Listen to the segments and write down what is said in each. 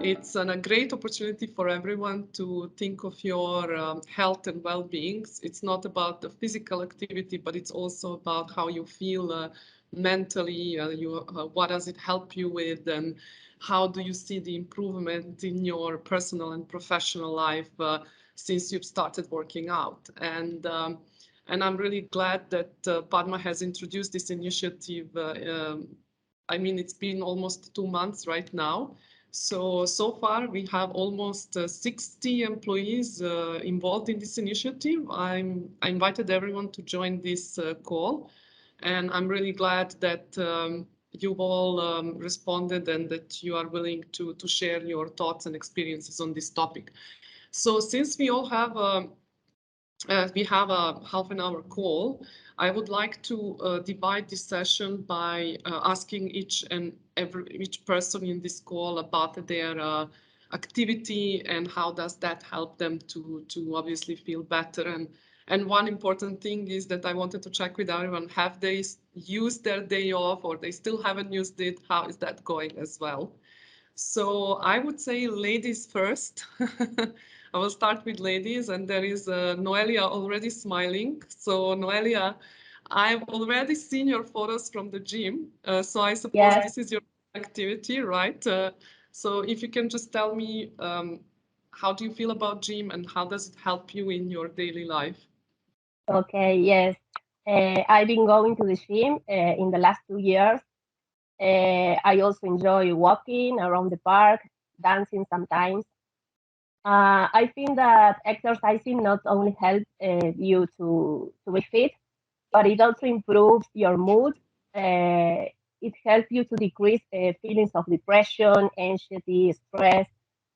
it's a great opportunity for everyone to think of your health and well-being. It's not about the physical activity, but it's also about how you feel mentally. What does it help you with, and how do you see the improvement in your personal and professional life since you've started working out? And I'm really glad that Padma has introduced this initiative. I mean, it's been almost 2 months right now. So far, we have almost 60 employees involved in this initiative. I invited everyone to join this call, and I'm really glad that you've all responded and that you are willing to share your thoughts and experiences on this topic. So since we all have we have a half an hour call, I would like to divide this session by asking each person in this call about their activity and how does that help them to obviously feel better. And one important thing is that I wanted to check with everyone, have they used their day off or they still haven't used it? How is that going as well? So I would say ladies first. I will start with ladies, and there is Noelia already smiling. So Noelia, I've already seen your photos from the gym. So I suppose this is your activity, right? So if you can just tell me, how do you feel about gym and how does it help you in your daily life? Okay, yes. I've been going to the gym in the last 2 years. I also enjoy walking around the park, dancing sometimes. I think that exercising not only helps you to be fit, but it also improves your mood. It helps you to decrease feelings of depression, anxiety, stress.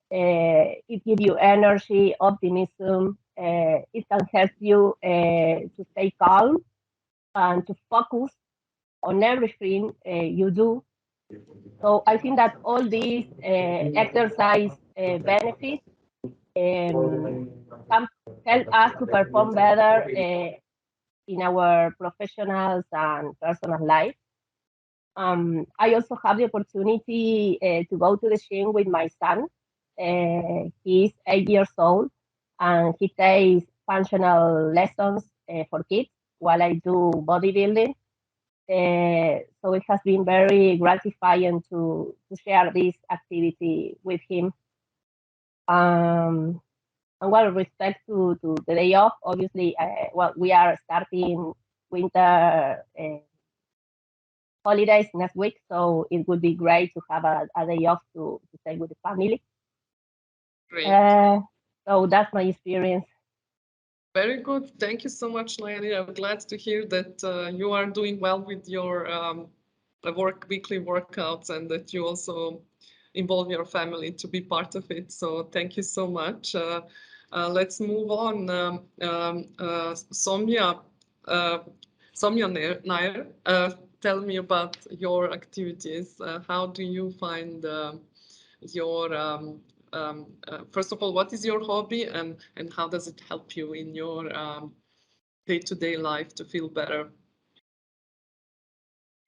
It gives you energy, optimism. It can help you to stay calm and to focus on everything you do. So I think that all these exercise benefits can help us to perform better in our professionals and personal life. I also have the opportunity to go to the gym with my son. He's 8 years old and he takes functional lessons for kids while I do bodybuilding. So it has been very gratifying to share this activity with him. And well, respect to the day off, obviously, well, we are starting winter holidays next week, so it would be great to have a day off to stay with the family. Great. So that's my experience. Very good. Thank you so much, Noelia. I'm glad to hear that you are doing well with your weekly workouts and that you also involve your family to be part of it. So thank you so much. Let's move on. Somya Nair, tell me about your activities. How do you find your first of all, what is your hobby and how does it help you in your day-to-day life to feel better?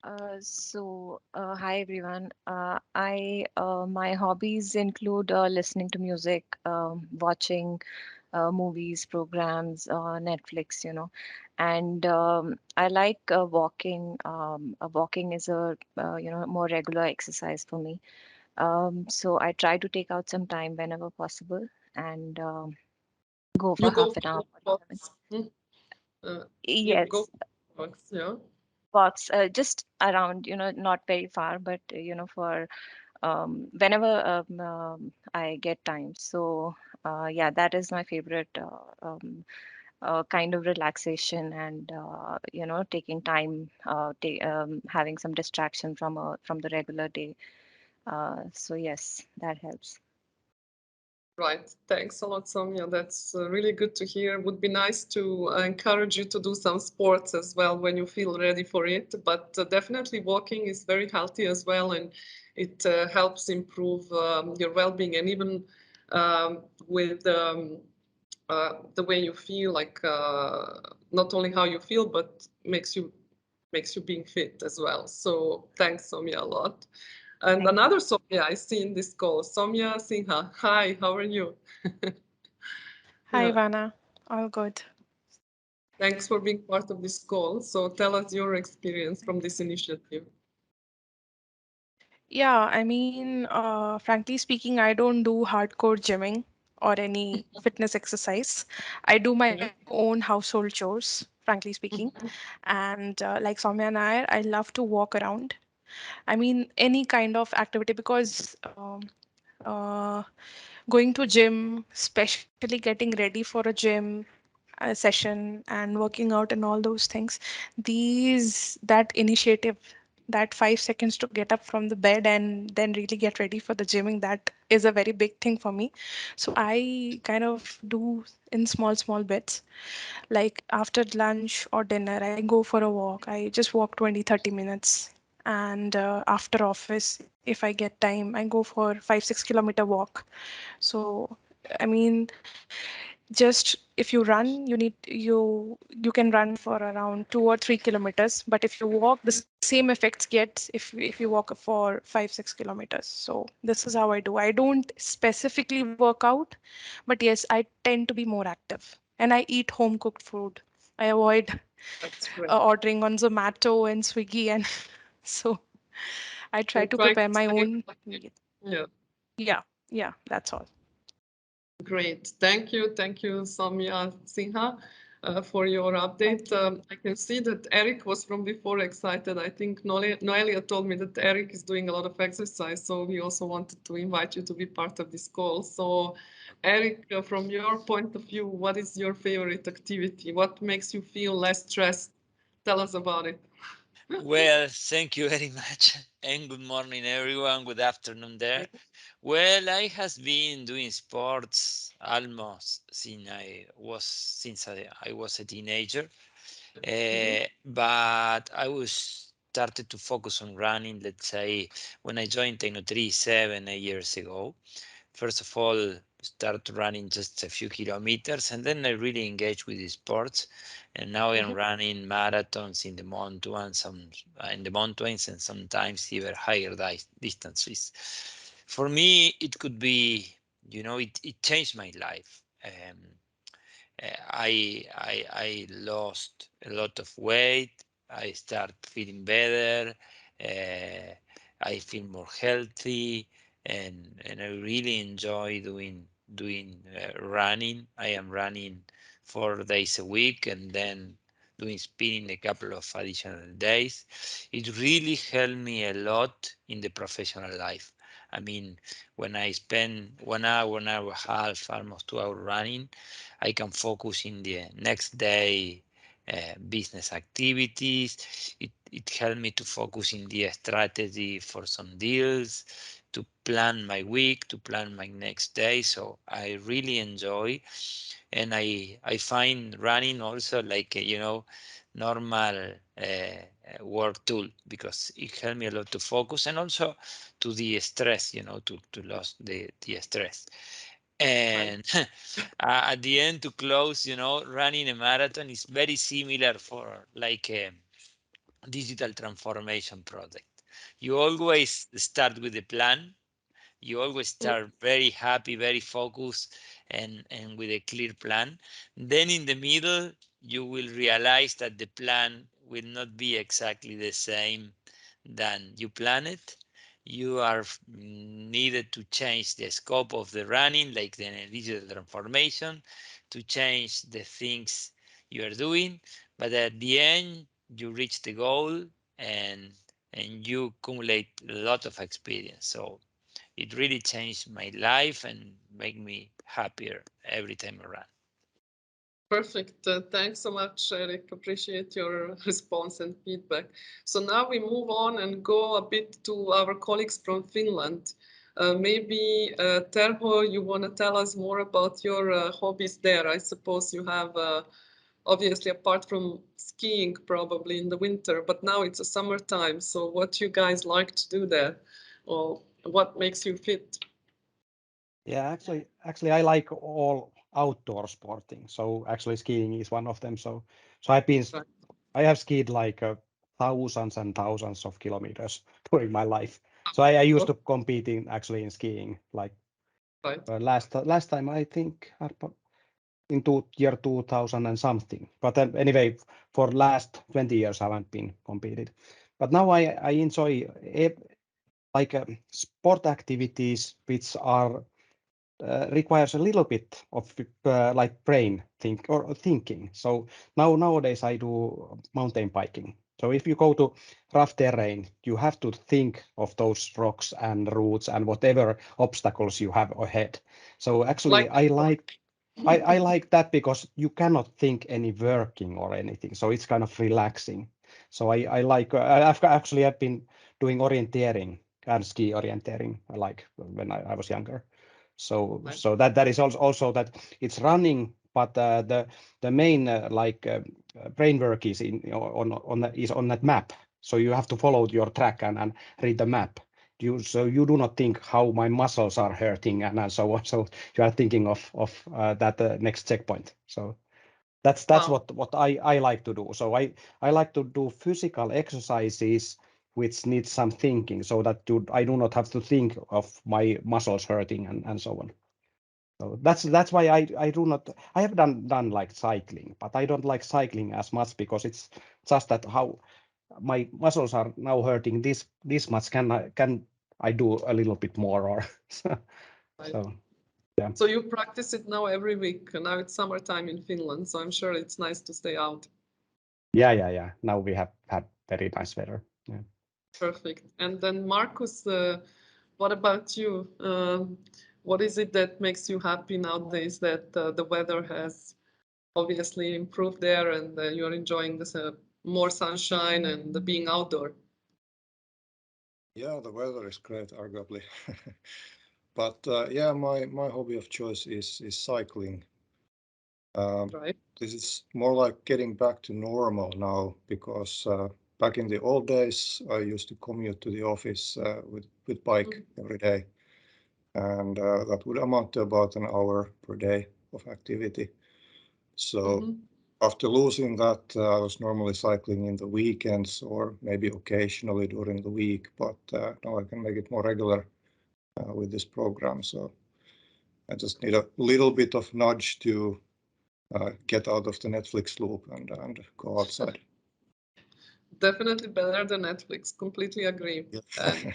Hi everyone. My hobbies include listening to music, watching movies, programs, Netflix, and I like walking. Walking is a more regular exercise for me. So I try to take out some time whenever possible and go You for go half an hour. for walks? You go Yes, for walks, yeah? walks just around, not very far, but for whenever I get time. So yeah, that is my favorite kind of relaxation and taking time, having some distraction from the regular day. So yes, that helps. Right. Thanks a lot, Sonia. That's really good to hear. Would be nice to encourage you to do some sports as well when you feel ready for it. But definitely walking is very healthy as well, and it helps improve your well-being and even with the way you feel, like not only how you feel, but makes you being fit as well. So thanks, Sonia, a lot. And Thank you. another Somya I see in this call, Somya Sinha. Hi, how are you? Hi, Yeah, Ivana. All good. thanks for being part of this call. So tell us your experience from this initiative. Yeah, I mean, frankly speaking, I don't do hardcore gymming or any fitness exercise. I do my Okay. own household chores, frankly speaking. And like Soumya and I love to walk around. I mean, any kind of activity because uh, going to gym, especially getting ready for a gym session and working out and all those things, that initiative, that 5 seconds to get up from the bed and then really get ready for the gymming, that is a very big thing for me. So I kind of do in small bits, like after lunch or dinner I go for a walk. I just walk 20-30 minutes, and after office, if I get time, I go for 5-6 kilometer walk. So I mean, just if you run, you can run for around 2 or 3 kilometers, but if you walk, the same effects get if you walk for 5-6 kilometers. So this is how I do. I don't specifically work out, but yes, I tend to be more active, and I eat home cooked food. I avoid That's great. ordering on Zomato and Swiggy, and so I try And to trying prepare to my save. own meal. Yeah. Yeah, yeah, that's all. Great. Thank you, Samya Sinha, for your update. Thank you. I can see that Eric was from before excited. I think Noelia told me that Eric is doing a lot of exercise, so we also wanted to invite you to be part of this call. So, Eric, from your point of view, what is your favorite activity? What makes you feel less stressed? Tell us about it. Well, thank you very much, and good morning, everyone. Good afternoon there. Well, I has been doing sports almost since I was a teenager, Mhm. but I was started to focus on running. Let's say when I joined Tecnotree 7, 8 years ago. First of all, start running just a few kilometers, and then I really engaged with the sports. And now I'm Mhm. running marathons in the mountains, and sometimes even higher distances. For me, it could be, it changed my life. I lost a lot of weight. I start feeling better. Uh, I feel more healthy, and I really enjoy doing running. I am running 4 days a week, and then doing spinning a couple of additional days. It really helped me a lot in the professional life. I mean, when I spend 1 hour and a half, almost 2 hours running, I can focus in the next day business activities. It helped me to focus in the strategy for some deals, to plan my week, to plan my next day. So I really enjoy, and I find running also like a, normal work tool, because it helped me a lot to focus, and also to the stress, to lose the stress. Right. And at the end, to close, running a marathon is very similar for like a digital transformation project. You always start with a plan. You always Mhm. start very happy, very focused, and with a clear plan. Then in the middle, you will realize that the plan will not be exactly the same than you planned. You are needed to change the scope of the running, like the digital transformation, to change the things you are doing. But at the end, you reach the goal, and you accumulate a lot of experience. So it really changed my life and make me happier every time I run. Perfect. Thanks so much, Eric. Appreciate your response and feedback. So now we move on and go a bit to our colleagues from Finland. Maybe, Terho, you want to tell us more about your hobbies there. I suppose you have, obviously, apart from skiing, probably in the winter, but now it's a summertime. So what you guys like to do there, or what makes you fit? Yeah, actually, I like all outdoor sporting. So actually, skiing is one of them. So I have skied like thousands and thousands of kilometers during my life. So I used to compete in actually in skiing, like Right. last time I think in year 2000 and something. But anyway, for last 20 years I haven't been competed. But now I enjoy like sport activities which are requires a little bit of like brain thinking. So nowadays I do mountain biking. So if you go to rough terrain, you have to think of those rocks and roots and whatever obstacles you have ahead. So actually Like I like that because you cannot think any working or anything. So it's kind of relaxing. So I like I've been doing orienteering and ski orienteering like when I was younger. So that is also that it's running, but the main brain work is is on that map. So you have to follow your track and read the map. So you do not think how my muscles are hurting and so on. So you are thinking of that next checkpoint. So that's wow. what I like to do. So I like to do physical exercises which need some thinking, so that I do not have to think of my muscles hurting and so on. So that's why I do not. I have done like cycling, but I don't like cycling as much because it's just that how my muscles are now hurting this much. Can I do a little bit more or so, Right. so yeah. So you practice it now every week. And now it's summertime in Finland, so I'm sure it's nice to stay out. Yeah. Now we have had very nice weather. Yeah. Perfect. And then Marcus, what about you? What is it that makes you happy nowadays that the weather has obviously improved there and you're enjoying this more sunshine and the being outdoor? Yeah, the weather is great, arguably. But yeah, my hobby of choice is cycling. Right. This is more like getting back to normal now because back in the old days, I used to commute to the office with bike every day, and that would amount to about an hour per day of activity. So Mm-hmm. after losing that, I was normally cycling in the weekends or maybe occasionally during the week, but now I can make it more regular with this program. So I just need a little bit of nudge to get out of the Netflix loop and go outside. Definitely better than Netflix. Completely agree. Yeah. And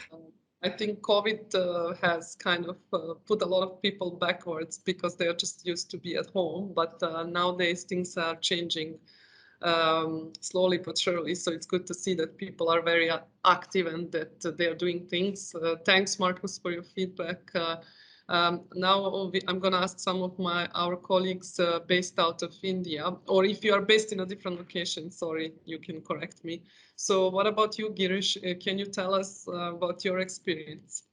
I think COVID has kind of put a lot of people backwards because they are just used to be at home. But nowadays things are changing slowly but surely. So it's good to see that people are very active and that they are doing things. Thanks, Marcus, for your feedback. Now I'm going to ask some of our colleagues based out of India, or if you are based in a different location, sorry, you can correct me. So what about you, Girish? Can you tell us about your experience?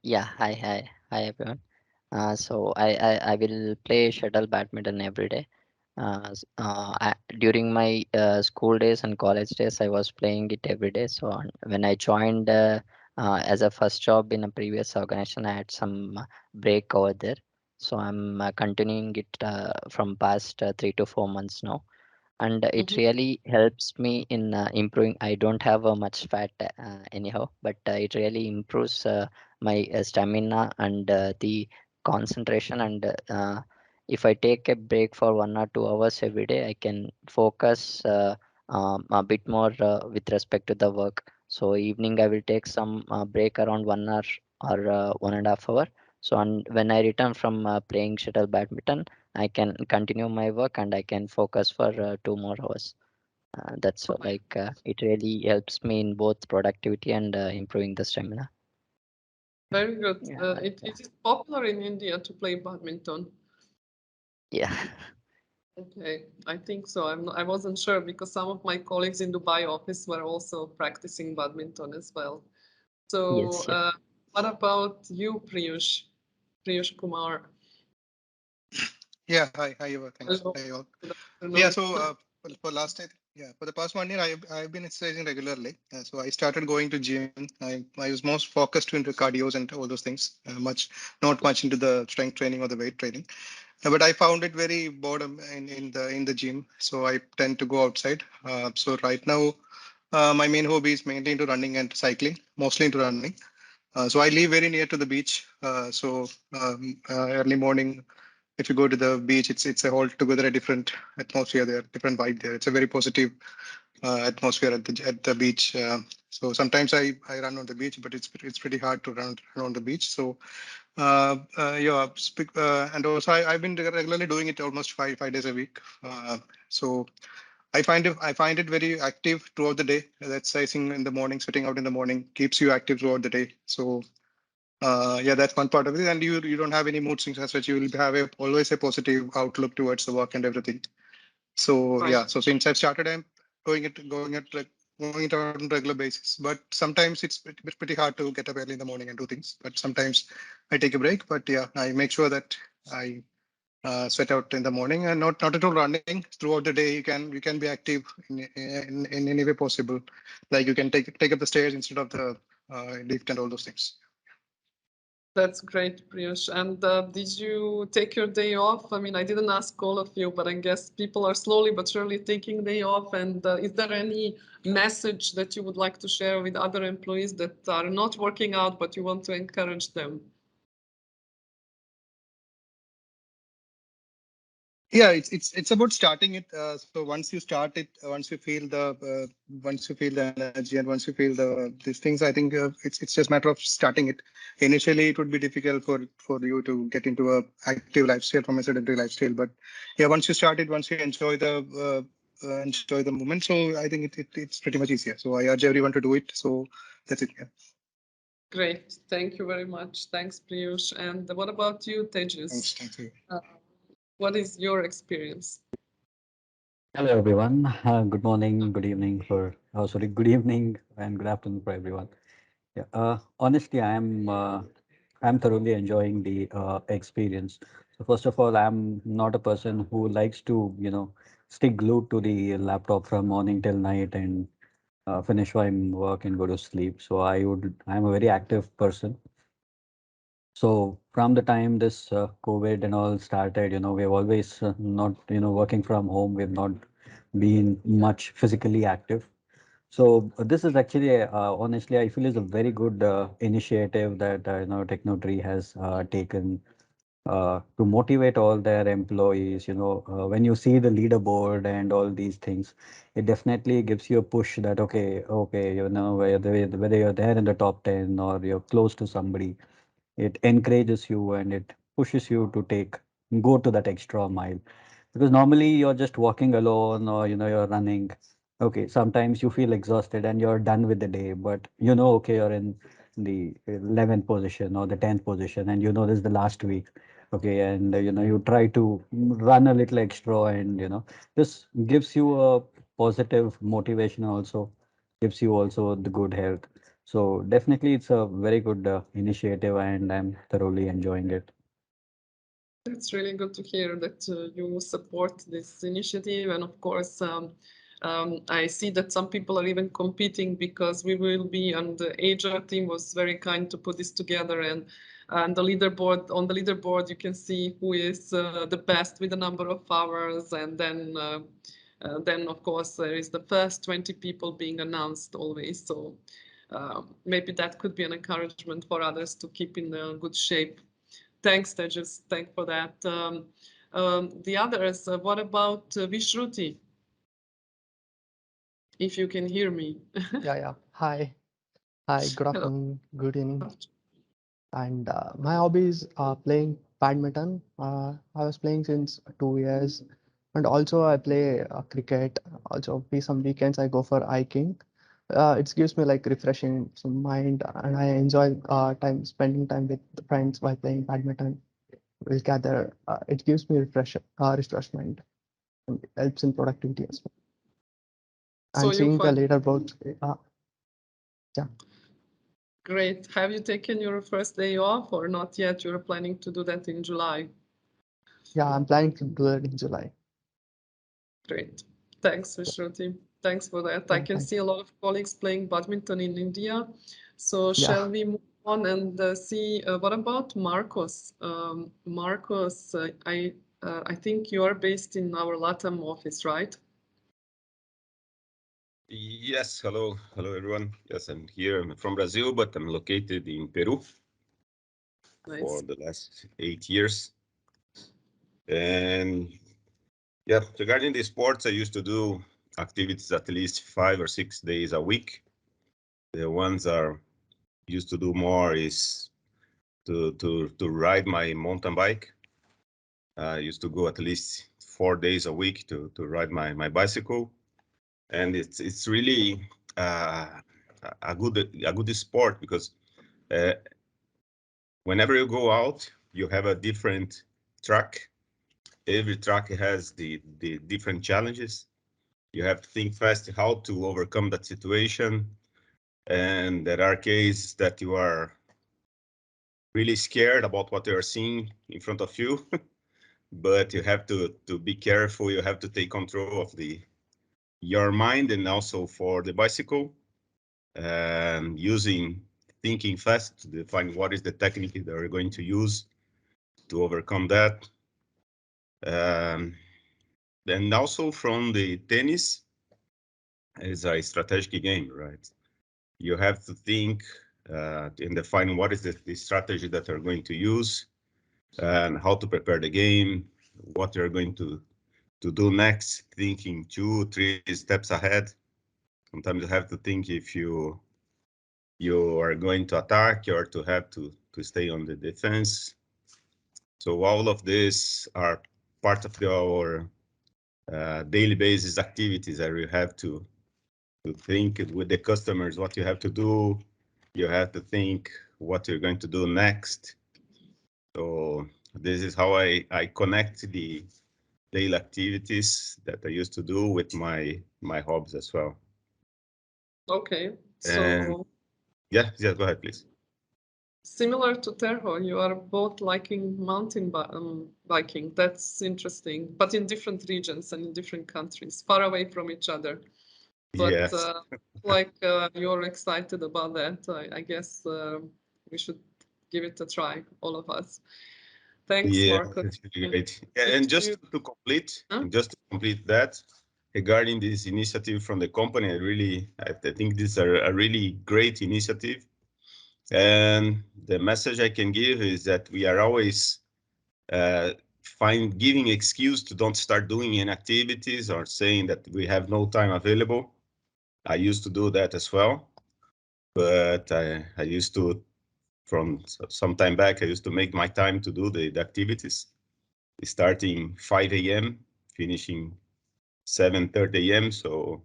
Yeah, hi everyone. So I will play shuttle badminton every day. During my school days and college days, I was playing it every day. When I joined as a first job in a previous organization, I had some break over there. So I'm continuing it from past 3 to 4 months now, and it Mm-hmm. really helps me in improving. I don't have much fat anyhow, but it really improves my stamina and the concentration. And if I take a break for 1 or 2 hours every day, I can focus a bit more with respect to the work. So evening I will take some break around 1 hour or 1.5 hour. When I return from playing shuttle badminton, I can continue my work and I can focus for 2 more hours. That's Right. it really helps me in both productivity and improving the stamina. Very good. Yeah, It is popular in India to play badminton. yeah, Okay, I think so. I wasn't sure because some of my colleagues in Dubai office were also practicing badminton as well. So, yes, yes. what about you, Priyush? Priyush Kumar. Yeah, hi, Eva. Thanks. Hello. Hi, all. Good Yeah, afternoon. so for last night, yeah, for the past 1 year, I've been exercising regularly. So I started going to gym. I was most focused into cardios and all those things. Not much into the strength training or the weight training. But I found it very boredom in the gym. So I tend to go outside. So right now, my main hobby is mainly into running and cycling, mostly into running. So I live very near to the beach. Early morning, if you go to the beach, it's a altogether a different atmosphere there, different vibe there. It's a very positive atmosphere at the beach. So sometimes I run on the beach, but it's pretty hard to run on the beach. So yeah, and also I've been regularly doing it almost five days a week. So I find it very active throughout the day. Exercising in the morning, sweating out in the morning keeps you active throughout the day. So yeah, that's one part of it. And you don't have any mood swings as such. You will have always a positive outlook towards the work and everything. So Right. yeah, so since I've started, I'm going it on a regular basis. But sometimes it's pretty hard to get up early in the morning and do things. But sometimes I take a break. But yeah, I make sure that I sweat out in the morning and not at all running throughout the day. You can be active in any way possible. Like you can take up the stairs instead of the lift and all those things. That's great, Priyash. And did you take your day off? I mean, I didn't ask all of you, but I guess people are slowly but surely taking day off. And is there any message that you would like to share with other employees that are not working out, but you want to encourage them? Yeah, it's about starting it. So once you start it, once you feel the energy and once you feel these things, I think it's just matter of starting it. Initially, it would be difficult for you to get into a active lifestyle from a sedentary lifestyle. But yeah, once you start it, once you enjoy the moment, so I think it's pretty much easier. So I urge everyone to do it. So that's it. Yeah. Great. Thank you very much. Thanks, Priyush. And what about you, Tejas? Thanks. Thank you. What is your experience? Hello everyone. Good morning, good evening good evening and good afternoon for everyone. Yeah, honestly, I'm thoroughly enjoying the experience. So first of all, I'm not a person who likes to, stick glued to the laptop from morning till night and finish my work and go to sleep. I'm a very active person. So from the time this COVID and all started, we've always not, working from home. We've not been much physically active. So this is actually, honestly, I feel is a very good initiative that Tecnotree has taken to motivate all their employees. When you see the leaderboard and all these things, it definitely gives you a push that okay, whether you're there in the top 10 or you're close to somebody, it encourages you and it pushes you to go to that extra mile, because normally you're just walking alone or you're running. Okay, sometimes you feel exhausted and you're done with the day, but okay, you're in the 11th position or the 10th position, and this is the last week. Okay, and you try to run a little extra, and this gives you a positive motivation, also gives you also the good health. So definitely it's a very good initiative and I'm thoroughly enjoying it. It's really good to hear that you support this initiative. And of course, I see that some people are even competing because we will be, and the HR team was very kind to put this together. And on the leaderboard, you can see who is the best with the number of hours. And then of course, there is the first 20 people being announced always. So maybe that could be an encouragement for others to keep in good shape. Thanks, Tejas. Thank for that. The others, what about Vishruti? If you can hear me. Yeah. Hi. Hi. Good Hello. afternoon. Good evening. And my hobby is playing badminton. I was playing since 2 years, and also I play cricket. Also, some weekends I go for hiking. It gives me like refreshing some mind, and I enjoy spending time with friends while playing badminton. We'll gather. It gives me refreshment and helps in productivity as well. So And you seeing the find leaderboard, yeah. great. Have you taken your first day off or not yet? You're planning to do that in July. Yeah, I'm planning to do that in July. Great. Thanks, Vishruti. Thanks for that. I Yeah, can thank see a lot of colleagues playing badminton in India. So Yeah, shall we move on and see what about Marcos? Marcos, I think you are based in our LATAM office, right? Yes, hello, everyone. Yes, I'm here. I'm from Brazil, but I'm located in Peru for Nice. the last 8 years. And yeah, regarding the sports, I used to do activities at least 5 or 6 days a week. The ones I used to do more is to ride my mountain bike. I used to go at least 4 days a week to ride my bicycle, and it's really a good sport because uh, whenever you go out, you have a different track. Every track has the different challenges. You have to think fast how to overcome that situation. And there are cases that you are really scared about what you are seeing in front of you, but you have to be careful. You have to take control of your mind and also for the bicycle, and thinking fast to define what is the technique that we're going to use to overcome that. Um, and also from the tennis is a strategic game, right? You have to think and define what is the strategy that you're going to use and how to prepare the game, what you're going to do next, thinking 2, 3 steps ahead. Sometimes you have to think if you are going to attack or to have to stay on the defense. So all of this are part of our daily basis activities that you have to think with the customers what you have to do. You have to think what you're going to do next. So this is how I connect the daily activities that I used to do with my hobbies as well. Okay, And so yeah, go ahead, please. similar to Terho, you are both liking mountain biking. That's interesting, but in different regions and in different countries, far away from each other. But Yes. you're excited about that. I guess we should give it a try, all of us. Thanks, Yeah, Marcus. it's really great. Yeah, Did and you? Huh? just to complete that, regarding this initiative from the company, I think this is a really great initiative. And the message I can give is that we are always giving excuse to don't start doing any activities or saying that we have no time available. I used to do that as well, but I used to, from some time back, I used to make my time to do the activities, starting 5 a.m., finishing 7:30 a.m. So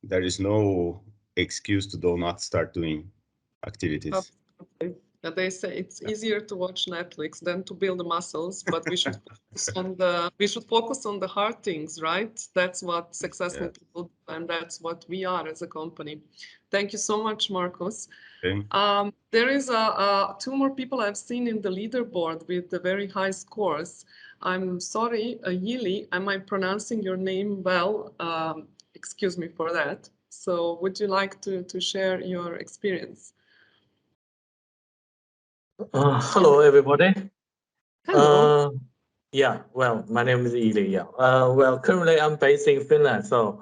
there is no excuse to do not start doing activities. Absolutely. Yeah, they say it's easier to watch Netflix than to build the muscles, but we should focus on the hard things, right? That's what successful Yeah. people do, and that's what we are as a company. Thank you so much, Marcos. Okay. There is two more people I've seen in the leaderboard with the very high scores. I'm sorry, Yili, am I pronouncing your name well? Excuse me for that. So would you like to share your experience? Hello, everybody. Hello. Yeah, well, my name is Ili. Yeah. Well, currently I'm based in Finland, so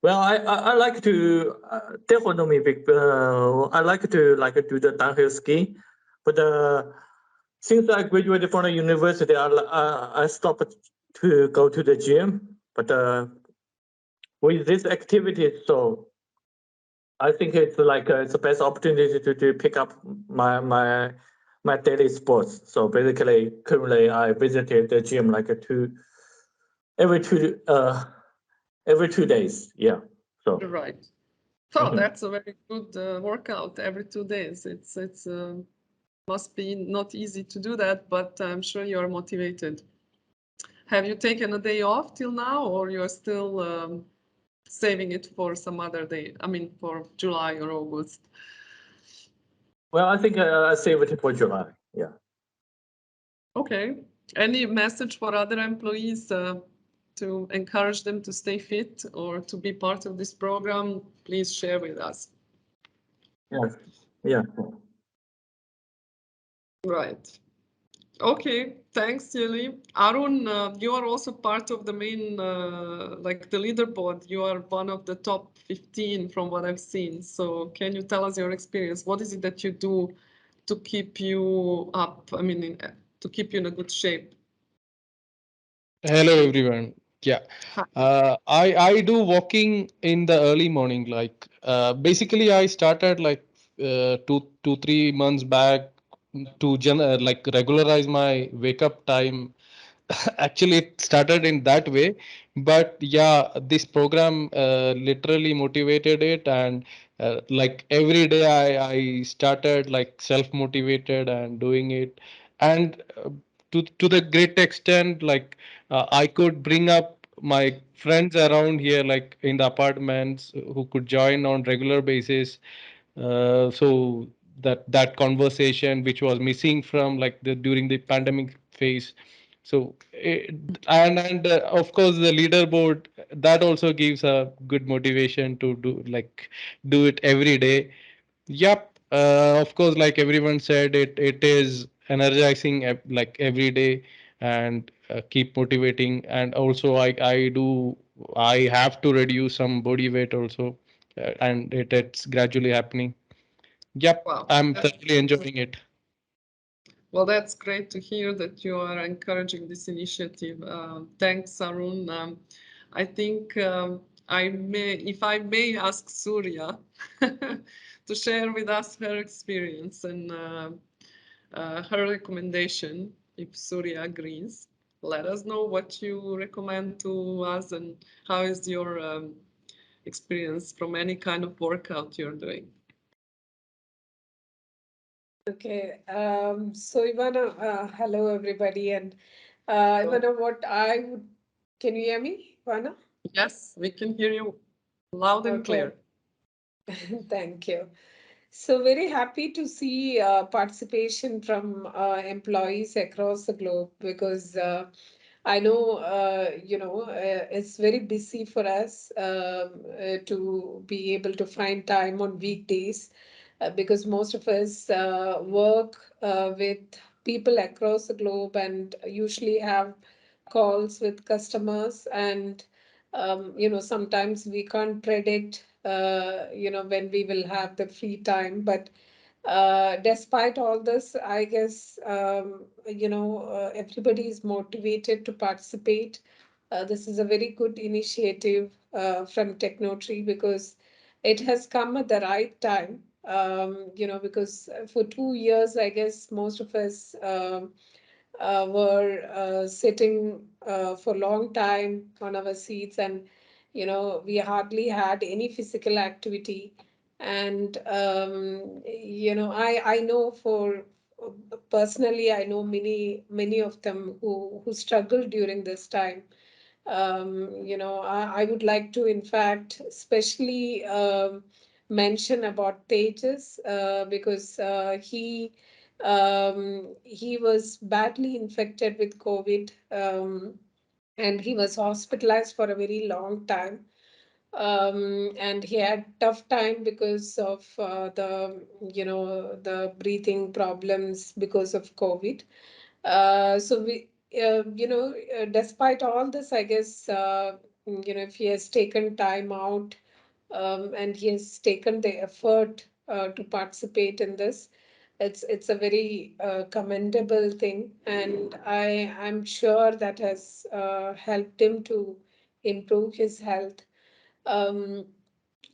well, I like to definitely I like to do the downhill ski, but since I graduated from the university, I stopped to go to the gym. But with this activity, so I think it's like it's the best opportunity to pick up my daily sports. So basically, currently I visited the gym like every two every 2 days. Yeah. So Right. Oh, that's a very good workout every 2 days. It's must be not easy to do that, but I'm sure you're motivated. Have you taken a day off till now, or you're still saving it for some other day? I mean, for July or August. well, I think I save it for July. Yeah. Okay. Any message for other employees to encourage them to stay fit or to be part of this program? Please share with us. Yeah. Yeah. Right. Okay, thanks, Yeli. Arun, you are also part of the main, like the leaderboard. You are one of the top 15 from what I've seen. So can you tell us your experience? What is it that you do to keep you up? I mean, to keep you in a good shape? Hello everyone. Yeah, Hi. I do walking in the early morning. Like basically, I started like 2 3 months back to like regularize my wake up time. Actually, it started in that way, but yeah, this program literally motivated it, and like every day I started like self motivated and doing it, and to the great extent like I could bring up my friends around here, like in the apartments, who could join on regular basis. So that conversation which was missing from like the during the pandemic phase. So and of course the leaderboard that also gives a good motivation to do it every day. Yep. Of course, like everyone said, it is energizing like every day, and keep motivating. And also, I have to reduce some body weight also, and it's gradually happening. Yep, Wow. I'm thoroughly enjoying it. Well, that's great to hear that you are encouraging this initiative. Thanks, Arun. I think if I may ask Surya to share with us her experience and her recommendation, if Surya agrees. Let us know what you recommend to us and how is your experience from any kind of workout you're doing. Okay, so Ivana, hello everybody, and Ivana, what I would, can you hear me, Ivana? Yes, we can hear you loud and Okay, clear. thank you. So very happy to see participation from employees across the globe because I know, it's very busy for us to be able to find time on weekdays because most of us work with people across the globe and usually have calls with customers and sometimes we can't predict when we will have the free time, but despite all this, I guess everybody is motivated to participate. This is a very good initiative from Tecnotree because it has come at the right time. Because for 2 years, I guess most of us were sitting for a long time on our seats, and we hardly had any physical activity. And I know for personally, I know many of them who struggled during this time. I would like to, in fact, especially mention about Tejas because he was badly infected with COVID, and he was hospitalized for a very long time. And he had tough time because of the breathing problems because of COVID. So despite all this, I guess, if he has taken time out and he has taken the effort to participate in this, it's a very commendable thing, and I'm sure that has helped him to improve his health. Um,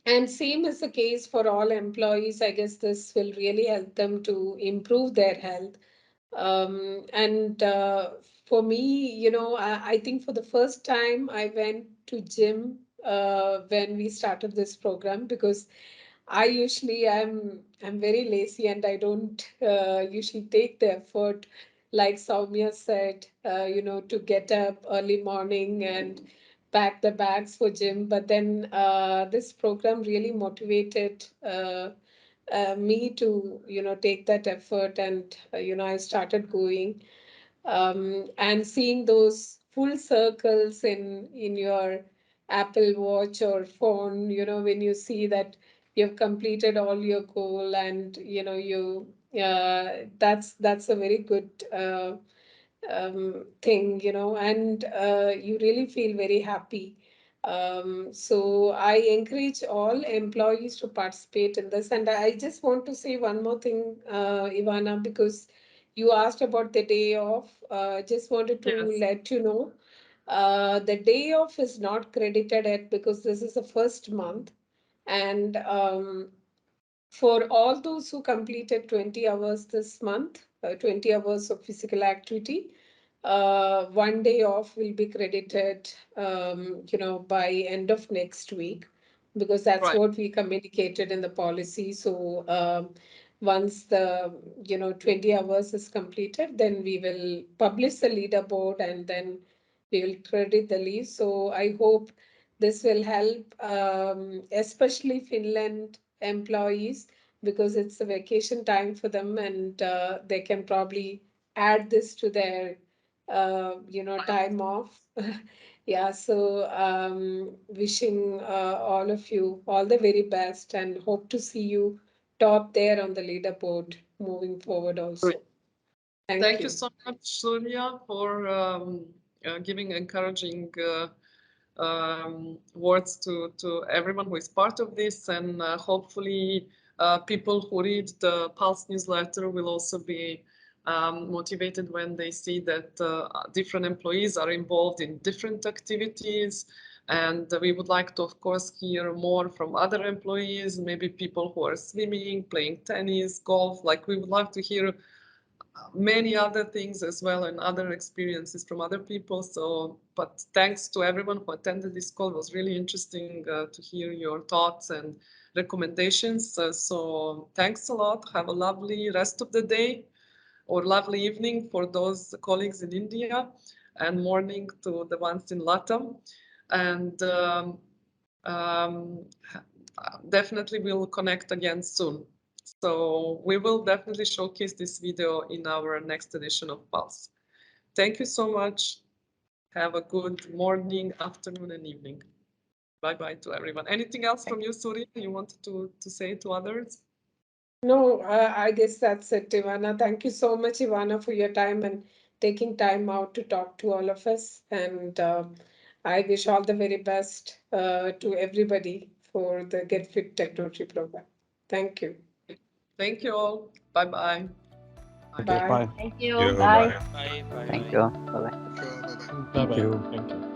and same is the case for all employees. I guess this will really help them to improve their health. And for me, I think for the first time I went to gym when we started this program because I usually I'm very lazy and I don't usually take the effort, like Soumya said, to get up early morning and pack the bags for gym. But then this program really motivated me to take that effort, and I started going and seeing those full circles in your Apple Watch or phone, when you see that you've completed all your goal, and that's a very good thing, and you really feel very happy. So I encourage all employees to participate in this. And I just want to say one more thing, Ivana, because you asked about the day off. Just wanted to Yes. let you know the day off is not credited yet because this is the first month. And for all those who completed 20 hours this month, 20 hours of physical activity, one day off will be credited, by end of next week, because that's Right. what we communicated in the policy. So once the 20 hours is completed, then we will publish the leaderboard and then we will credit the leave. So I hope this will help, especially Finland employees, because it's a vacation time for them, and they can probably add this to their time off. Yeah, so wishing all of you all the very best and hope to see you top there on the leaderboard moving forward also. Thank you You. so much, Surya, for giving encouraging words to everyone who is part of this, and hopefully people who read the Pulse newsletter will also be motivated when they see that different employees are involved in different activities. And we would like to, of course, hear more from other employees, maybe people who are swimming, playing tennis, golf. Like, we would like to hear many other things as well and other experiences from other people. So, but thanks to everyone who attended this call. It was really interesting to hear your thoughts and recommendations. So thanks a lot. Have a lovely rest of the day or lovely evening for those colleagues in India, and morning to the ones in Latam. And um, definitely we'll connect again soon. So we will definitely showcase this video in our next edition of Pulse. Thank you so much. Have a good morning, afternoon, and evening. Bye-bye to everyone. Anything else from you, Surya, you wanted to say to others? No, I guess that's it, Ivana. Thank you so much, Ivana, for your time and taking time out to talk to all of us. And I wish all the very best to everybody for the Get Fit Technology program. Thank you. Thank you all. Bye-bye. Thank you. Bye. Thank you. You, Bye. bye. Bye, bye, Thank bye. you. Bye bye. Sure, bye-bye. Thank you. you. Thank you.